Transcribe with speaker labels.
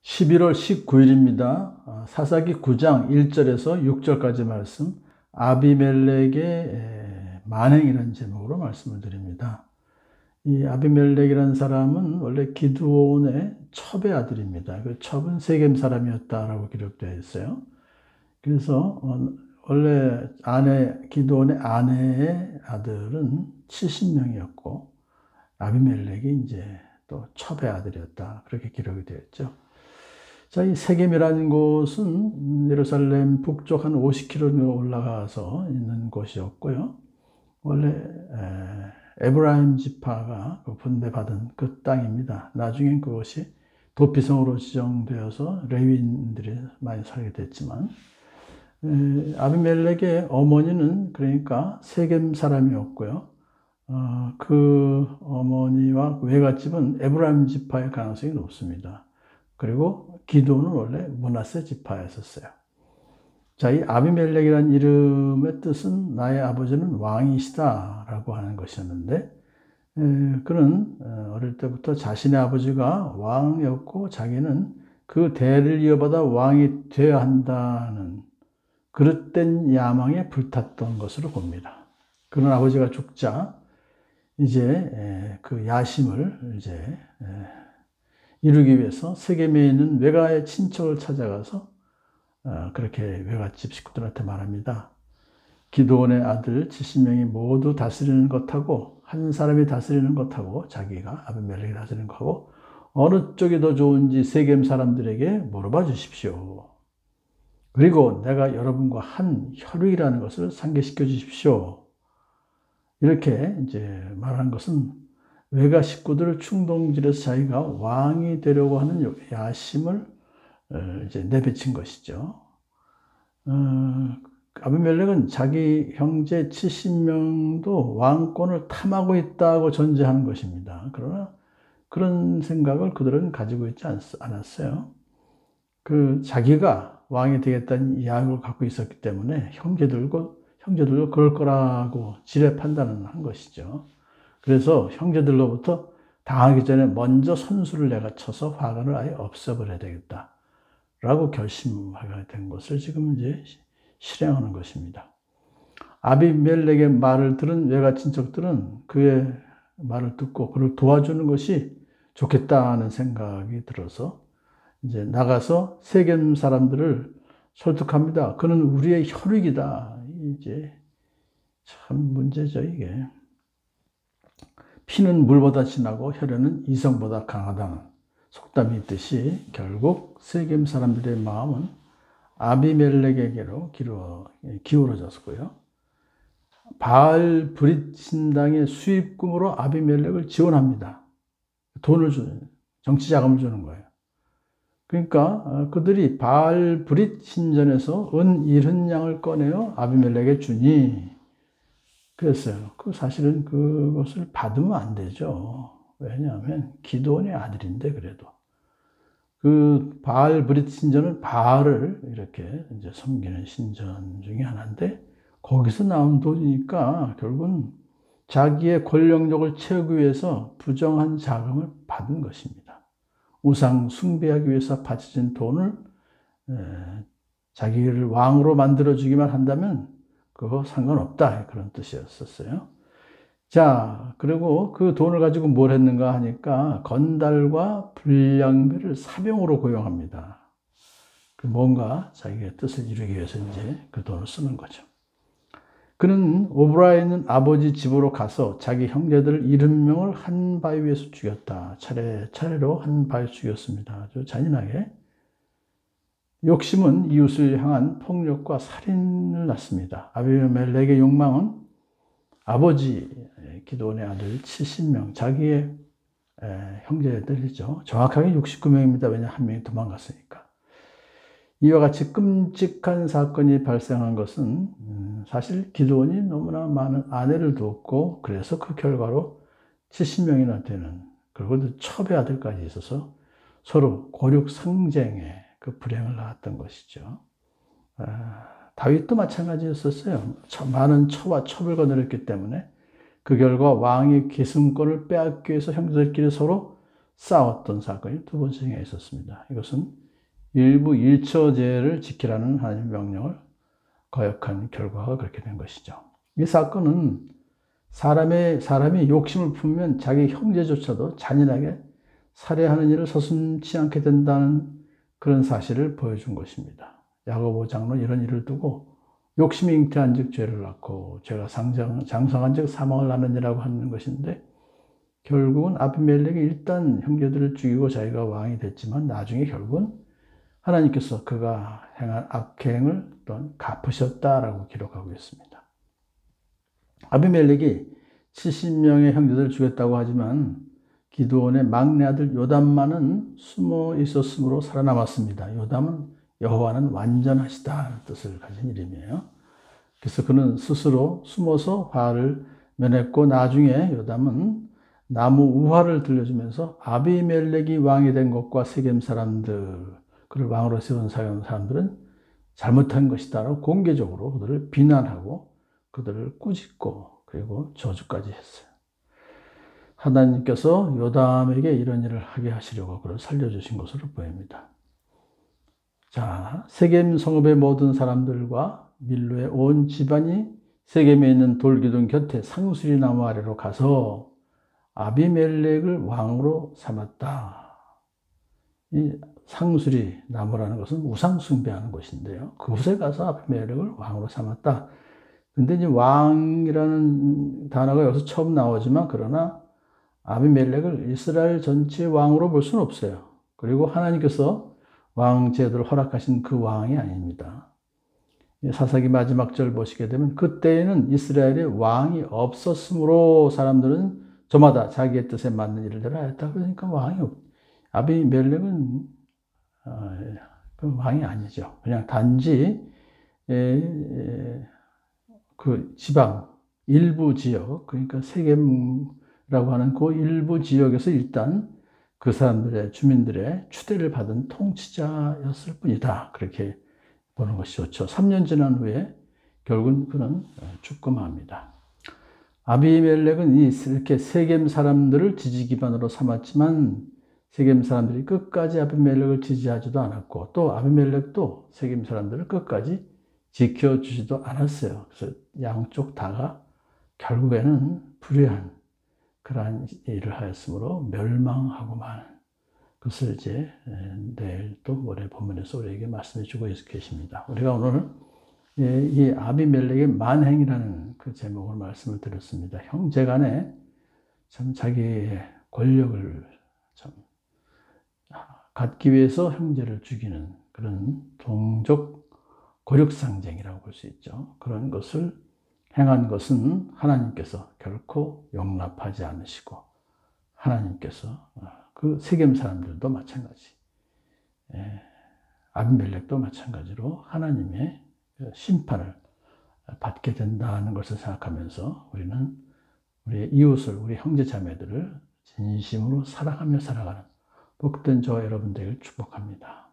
Speaker 1: 11월 19일입니다. 사사기 9장 1절에서 6절까지 말씀, 아비멜렉의 만행이라는 제목으로 말씀을 드립니다. 이 아비멜렉이라는 사람은 원래 기드온의 첩의 아들입니다. 그 첩은 세겜 사람이었다라고 기록되어 있어요. 그래서 원래 기드온의 아내의 아들은 70명이었고, 아비멜렉이 이제 또 첩의 아들이었다. 그렇게 기록이 되어 있죠. 자, 이 세겜이라는 곳은 예루살렘 북쪽 한 50km 올라가서 있는 곳이었고요. 원래 에브라임 지파가 분배받은 그 땅입니다. 나중엔 그것이 도피성으로 지정되어서 레위인들이 많이 살게 됐지만, 아비멜렉의 어머니는 그러니까 세겜 사람이었고요. 그 어머니와 외갓집은 에브라임 지파의 가능성이 높습니다. 그리고 기드온은 원래 므낫세 지파였었어요. 자, 이 아비멜렉이라는 이름의 뜻은 나의 아버지는 왕이시다라고 하는 것이었는데, 그는 어릴 때부터 자신의 아버지가 왕이었고 자기는 그 대를 이어받아 왕이 되어야 한다는 그릇된 야망에 불탔던 것으로 봅니다. 그런 아버지가 죽자 이제 그 야심을 이제 이루기 위해서 세겜에 있는 외가의 친척을 찾아가서 그렇게 외갓집 식구들한테 말합니다. 기드온의 아들 70명이 모두 다스리는 것하고 한 사람이 다스리는 것하고 자기가 아비멜렉이 다스리는 것하고 어느 쪽이 더 좋은지 세겜 사람들에게 물어봐 주십시오. 그리고 내가 여러분과 한 혈육이라는 것을 상기시켜 주십시오. 이렇게 이제 말한 것은 외가 식구들을 충동질해서 자기가 왕이 되려고 하는 야심을 이제 내비친 것이죠. 아비멜렉은 자기 형제 70명도 왕권을 탐하고 있다고 전제하는 것입니다. 그러나 그런 생각을 그들은 가지고 있지 않았어요. 자기가 왕이 되겠다는 야욕을 갖고 있었기 때문에 형제들도 그럴 거라고 지레 판단을 한 것이죠. 그래서 형제들로부터 당하기 전에 먼저 선수를 내가 쳐서 화관을 아예 없애버려야 되겠다라고 결심하게 된 것을 지금 이제 실행하는 것입니다. 아비멜렉의 말을 들은 외가 친척들은 그의 말을 듣고 그를 도와주는 것이 좋겠다는 생각이 들어서 이제 나가서 세겜 사람들을 설득합니다. 그는 우리의 혈육이다. 이제 참 문제죠, 이게. 피는 물보다 진하고 혈연은 이성보다 강하다는 속담이 있듯이 결국 세겜 사람들의 마음은 아비멜렉에게로 기울어졌고요. 바알 브릿 신당의 수입금으로 아비멜렉을 지원합니다. 돈을 주는, 정치 자금을 주는 거예요. 그러니까 그들이 바알 브릿 신전에서 은 70냥을 꺼내어 아비멜렉에 주니 그랬어요. 사실은 그것을 받으면 안 되죠. 왜냐하면 기드온의 아들인데 그래도. 그 바알 브릿 신전은 바알을 이렇게 이제 섬기는 신전 중에 하나인데 거기서 나온 돈이니까 결국은 자기의 권력력을 채우기 위해서 부정한 자금을 받은 것입니다. 우상 숭배하기 위해서 바쳐진 돈을 자기를 왕으로 만들어주기만 한다면 그거 상관없다. 그런 뜻이었었어요. 자, 그리고 그 돈을 가지고 뭘 했는가 하니까 건달과 불량배를 사병으로 고용합니다. 뭔가 자기의 뜻을 이루기 위해서 이제 그 돈을 쓰는 거죠. 그는 오브라이는 아버지 집으로 가서 자기 형제들 70명을 한 바위 위에서 죽였다. 차례로 한 바위 죽였습니다. 아주 잔인하게. 욕심은 이웃을 향한 폭력과 살인을 낳습니다. 아비멜렉의 욕망은 아버지 기드온의 아들 70명, 자기의 형제들이죠. 정확하게 69명입니다. 왜냐하면 한 명이 도망갔으니까. 이와 같이 끔찍한 사건이 발생한 것은 사실 기드온이 너무나 많은 아내를 두었고 그래서 그 결과로 70명이나 되는 그리고 첩의 아들까지 있어서 서로 고륙상쟁에 그 불행을 낳았던 것이죠. 다윗도 마찬가지였었어요. 많은 처와 첩을 거느렸기 때문에 그 결과 왕의 계승권을 빼앗기 위해서 형제들끼리 서로 싸웠던 사건이 두 번째가 있었습니다. 이것은 일부 일처제를 지키라는 하나님의 명령을 거역한 결과가 그렇게 된 것이죠. 이 사건은 사람이 욕심을 품으면 자기 형제조차도 잔인하게 살해하는 일을 서슴지 않게 된다는 그런 사실을 보여준 것입니다. 야고보 장로는 이런 일을 두고 욕심이 잉태한 즉 죄를 낳고 죄가 장성한 즉 사망을 낳느니라고 하는 것인데, 결국은 아비멜렉이 일단 형제들을 죽이고 자기가 왕이 됐지만 나중에 결국은 하나님께서 그가 행한 악행을 또한 갚으셨다라고 기록하고 있습니다. 아비멜렉이 70명의 형제들을 죽였다고 하지만 기드온의 막내 아들 요담만은 숨어 있었으므로 살아남았습니다. 요담은 여호와는 완전하시다는 뜻을 가진 이름이에요. 그래서 그는 스스로 숨어서 화를 면했고, 나중에 요담은 나무 우화를 들려주면서 아비멜렉이 왕이 된 것과 세겜 사람들, 그를 왕으로 세운 사람들은 잘못한 것이다라고 공개적으로 그들을 비난하고 그들을 꾸짖고 그리고 저주까지 했어요. 하나님께서 요담에게 이런 일을 하게 하시려고 그를 살려주신 것으로 보입니다. 자, 세겜 성읍의 모든 사람들과 밀로의 온 집안이 세겜에 있는 돌기둥 곁에 상수리 나무 아래로 가서 아비멜렉을 왕으로 삼았다. 이 상수리 나무라는 것은 우상 숭배하는 곳인데요. 그곳에 가서 아비멜렉을 왕으로 삼았다. 근데 이제 왕이라는 단어가 여기서 처음 나오지만, 그러나 아비멜렉을 이스라엘 전체의 왕으로 볼 수는 없어요. 그리고 하나님께서 왕 제도를 허락하신 그 왕이 아닙니다. 사사기 마지막 절 보시게 되면 그때에는 이스라엘에 왕이 없었으므로 사람들은 저마다 자기의 뜻에 맞는 일을 하였다. 그러니까 아비멜렉은 그 왕이 아니죠. 그냥 단지 그 지방 일부 지역, 그러니까 세겜이라고 하는 그 일부 지역에서 일단 그 사람들의 주민들의 추대를 받은 통치자였을 뿐이다. 그렇게 보는 것이 좋죠. 3년 지난 후에 결국은 그는 죽고맙니다. 아비멜렉은 이렇게 세겜 사람들을 지지 기반으로 삼았지만 세겜 사람들이 끝까지 아비멜렉을 지지하지도 않았고, 또 아비멜렉도 세겜 사람들을 끝까지 지켜주지도 않았어요. 그래서 양쪽 다가 결국에는 불의한 그러한 일을 하였으므로 멸망하고 마는 것을 이제 내일 또 모레 본문에서 우리에게 말씀해 주고 계십니다. 우리가 오늘 이 아비멜렉의 만행이라는 그 제목으로 말씀을 드렸습니다. 형제간에 참 자기의 권력을 참 갖기 위해서 형제를 죽이는 그런 동족 고력상쟁이라고 볼 수 있죠. 그런 것을 행한 것은 하나님께서 결코 용납하지 않으시고, 하나님께서 그 세겜 사람들도 마찬가지, 아비멜렉도 마찬가지로 하나님의 심판을 받게 된다는 것을 생각하면서 우리는 우리의 이웃을, 우리 형제 자매들을 진심으로 사랑하며 살아가는 복된 저와 여러분들을 축복합니다.